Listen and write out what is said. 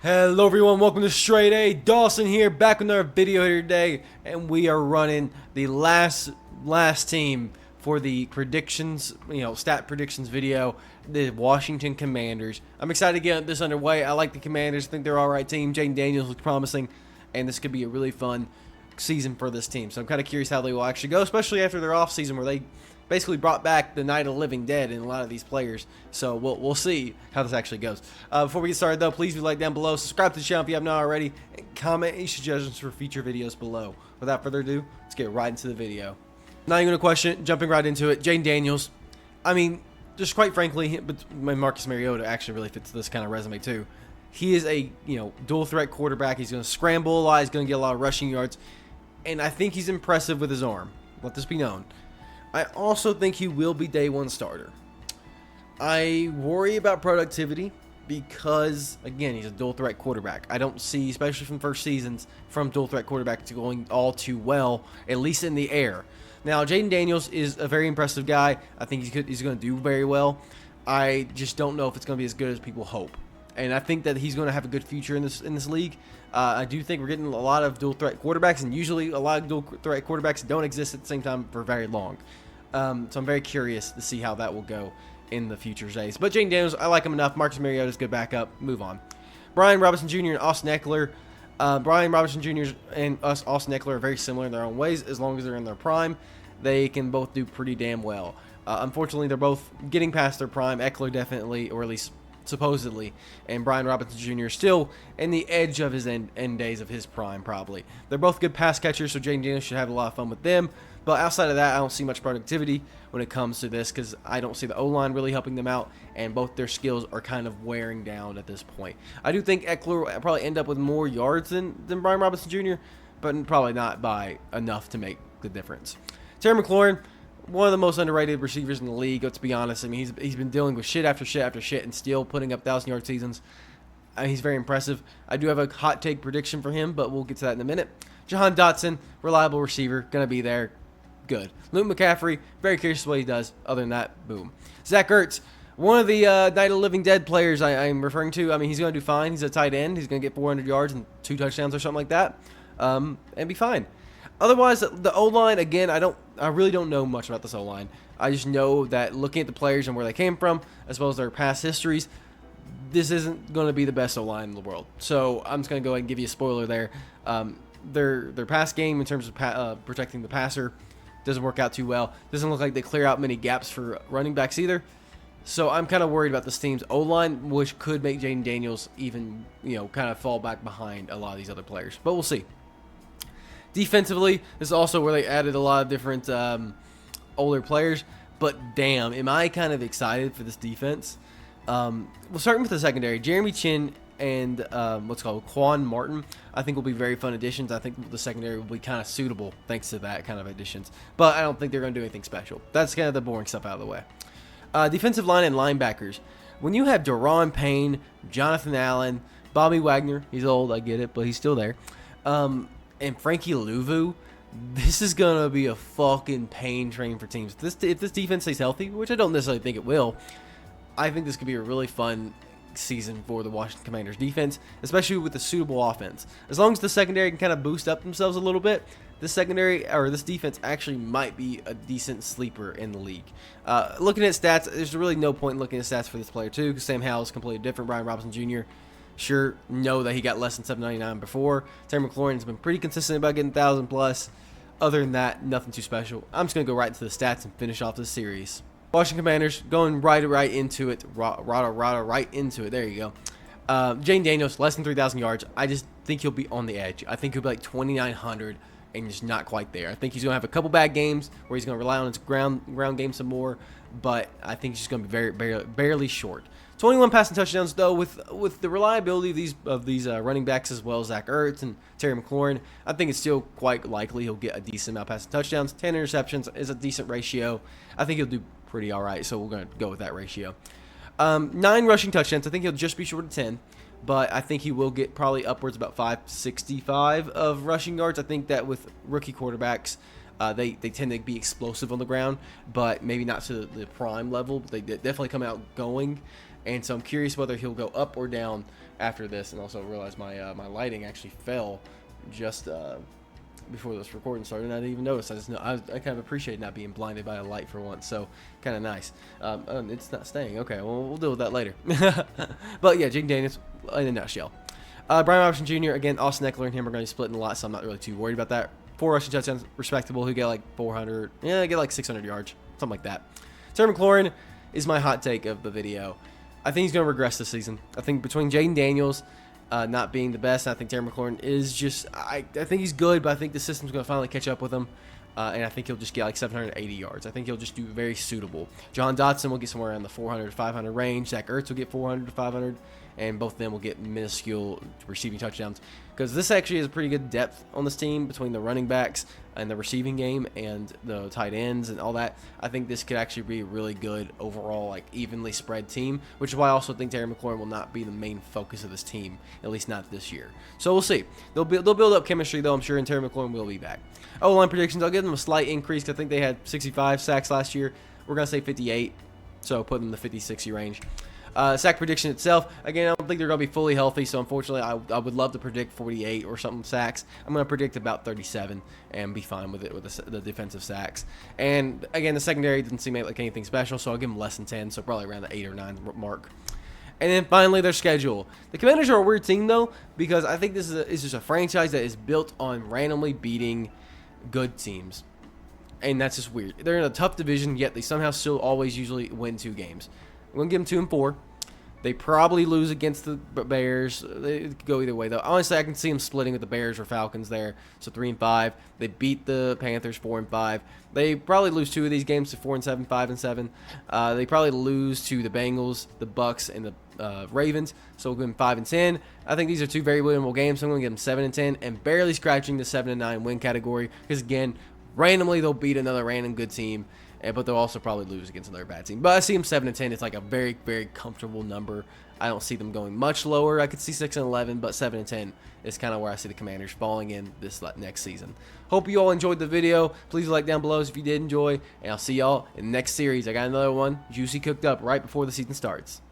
Hello everyone, welcome to StraightA. Dawson here, back with another video here today, and we are running the last team for the predictions, stat predictions video, the Washington Commanders. I'm excited to get this underway. I like the Commanders. I think they're an alright team. Jaden Daniels looks promising, and this could be a really fun season for this team. So I'm kind of curious how they will actually go, especially after their off season where they basically brought back the Night of the Living Dead in a lot of these players. So we'll see how this actually goes. Before we get started, though, please leave a like down below. Subscribe to the channel if you have not already. And comment any suggestions for future videos below. Without further ado, let's get right into the video. Not even a question. Jumping right into it. Jaden Daniels. I mean, just quite frankly, but Marcus Mariota actually really fits this kind of resume too. He is a dual threat quarterback. He's going to scramble a lot. He's going to get a lot of rushing yards. And I think he's impressive with his arm. Let this be known. I also think he will be day one starter. I worry about productivity because, again, he's a dual threat quarterback. I don't see, especially from first seasons, from dual threat quarterback to going all too well, at least in the air. Now, Jaden Daniels is a very impressive guy. I think he's going to do very well. I just don't know if it's going to be as good as people hope. And I think that he's going to have a good future in this league. I do think we're getting a lot of dual threat quarterbacks, and usually a lot of dual threat quarterbacks don't exist at the same time for very long. So I'm very curious to see how that will go in the future days. But Jaden Daniels, I like him enough. Marcus Mariota is good backup. Move on. Brian Robinson Jr. and Austin Eckler. Brian Robinson Jr. and Austin Eckler are very similar in their own ways. As long as they're in their prime, they can both do pretty damn well. Unfortunately, they're both getting past their prime. Eckler definitely, or at least supposedly, and Brian Robinson Jr. still in the edge of his end days of his prime, probably. They're both good pass catchers, so Jaden Daniels should have a lot of fun with them. But outside of that, I don't see much productivity when it comes to this because I don't see the O-line really helping them out, and both their skills are kind of wearing down at this point. I do think Eckler will probably end up with more yards than Brian Robinson Jr., but probably not by enough to make the difference. Terry McLaurin, one of the most underrated receivers in the league, let's be honest. I mean, he's been dealing with shit after shit after shit and still putting up 1,000-yard seasons. He's very impressive. I do have a hot take prediction for him, but we'll get to that in a minute. Jahan Dotson, reliable receiver, going to be there. Good. Luke McCaffrey, very curious what he does. Other than that, boom. Zach Ertz, one of the Night of the Living Dead players I'm referring to. I mean, he's going to do fine. He's a tight end. He's going to get 400 yards and 2 touchdowns or something like that, and be fine. Otherwise, the O-line, again, I really don't know much about this O-line. I just know that looking at the players and where they came from, as well as their past histories, this isn't going to be the best O-line in the world. So I'm just going to go ahead and give you a spoiler there. Their pass game in terms of protecting the passer doesn't work out too well. Doesn't look like they clear out many gaps for running backs either. So I'm kind of worried about this team's O-line, which could make Jaden Daniels even, kind of fall back behind a lot of these other players. But we'll see. Defensively, this is also where they added a lot of different older players. But damn, am I kind of excited for this defense. We'll start with the secondary. Jeremy Chin and Quan Martin, I think will be very fun additions. I think the secondary will be kind of suitable thanks to that kind of additions. But I don't think they're going to do anything special. That's kind of the boring stuff out of the way. Defensive line and linebackers. When you have Daron Payne, Jonathan Allen, Bobby Wagner, he's old, I get it, but he's still there, and Frankie Louvu, this is going to be a fucking pain train for teams. If this defense stays healthy, which I don't necessarily think it will, I think this could be a really fun season for the Washington Commanders defense, especially with a suitable offense. As long as the secondary can kind of boost up themselves a little bit, this defense actually might be a decent sleeper in the league. Looking at stats, there's really no point in looking at stats for this player too, because Sam Howell is completely different. Brian Robinson Jr., sure, know that he got less than 799 before. Terry McLaurin has been pretty consistent about getting 1,000 plus. Other than that, nothing too special. I'm just going to go right into the stats and finish off this series. Washington Commanders going right into it. Right into it. There you go. Jaden Daniels, less than 3,000 yards. I just think he'll be on the edge. I think he'll be like 2,900 and just not quite there. I think he's going to have a couple bad games where he's going to rely on his ground game some more, but I think he's just going to be barely short. 21 passing touchdowns, though, with the reliability of these running backs as well as Zach Ertz and Terry McLaurin, I think it's still quite likely he'll get a decent amount of passing touchdowns. 10 interceptions is a decent ratio. I think he'll do pretty all right, so we're going to go with that ratio. 9 rushing touchdowns. I think he'll just be short of 10, but I think he will get probably upwards about 565 of rushing yards. I think that with rookie quarterbacks, they tend to be explosive on the ground, but maybe not to the prime level. They definitely come out going. And so I'm curious whether he'll go up or down after this. And also realize my my lighting actually fell just before this recording started, and I didn't even notice. I just know I kind of appreciate not being blinded by a light for once, so kind of nice. It's not staying. Okay, well, we'll deal with that later. But yeah, Jaden Daniels in a nutshell. Brian Robinson Jr. again, Austin Eckler and him are going to be splitting a lot, so I'm not really too worried about that. 4 rushing touchdowns, respectable. Who get like 400? Yeah, get like 600 yards, something like that. Terry McLaurin is my hot take of the video. I think he's going to regress this season. I think between Jaden Daniels not being the best, I think Terry McLaurin is just, I think he's good, but I think the system's going to finally catch up with him, and I think he'll just get like 780 yards. I think he'll just do very suitable. John Dawson will get somewhere around the 400 to 500 range. Zach Ertz will get 400 to 500, and both of them will get minuscule receiving touchdowns, because this actually is a pretty good depth on this team between the running backs and the receiving game and the tight ends and all that. I think this could actually be a really good overall, like, evenly spread team, which is why I also think Terry McLaurin will not be the main focus of this team, at least not this year. So we'll see. They'll build up chemistry, though, I'm sure, and Terry McLaurin will be back. O-line predictions, I'll give them a slight increase, because I think they had 65 sacks last year. We're going to say 58, so put them in the 50-60 range. Sack prediction itself, again, I don't think they're going to be fully healthy, so unfortunately I would love to predict 48 or something sacks. I'm going to predict about 37 and be fine with it with the defensive sacks. And again, the secondary didn't seem like anything special, so I'll give them less than 10, so probably around the 8 or 9 mark. And then finally, their schedule. The Commanders are a weird team, though, because I think this is just a franchise that is built on randomly beating good teams. And that's just weird. They're in a tough division, yet they somehow still always usually win 2 games. I'm going to give them 2-4. They probably lose against the Bears. They could go either way, though. Honestly, I can see them splitting with the Bears or Falcons there. So 3-5. They beat the Panthers 4-5. They probably lose 2 of these games to 4-7, 5-7. They probably lose to the Bengals, the Bucks, and the Ravens. So we'll give them 5-10. I think these are 2 very winnable games. So I'm going to give them 7-10 and barely scratching the 7-9 win category. Because again, randomly they'll beat another random good team. But they'll also probably lose against another bad team. But I see them 7-10. It's like a very, very comfortable number. I don't see them going much lower. I could see 6-11, but 7-10 is kind of where I see the Commanders falling in this next season. Hope you all enjoyed the video. Please like down below if you did enjoy, and I'll see y'all in the next series. I got another one juicy cooked up right before the season starts.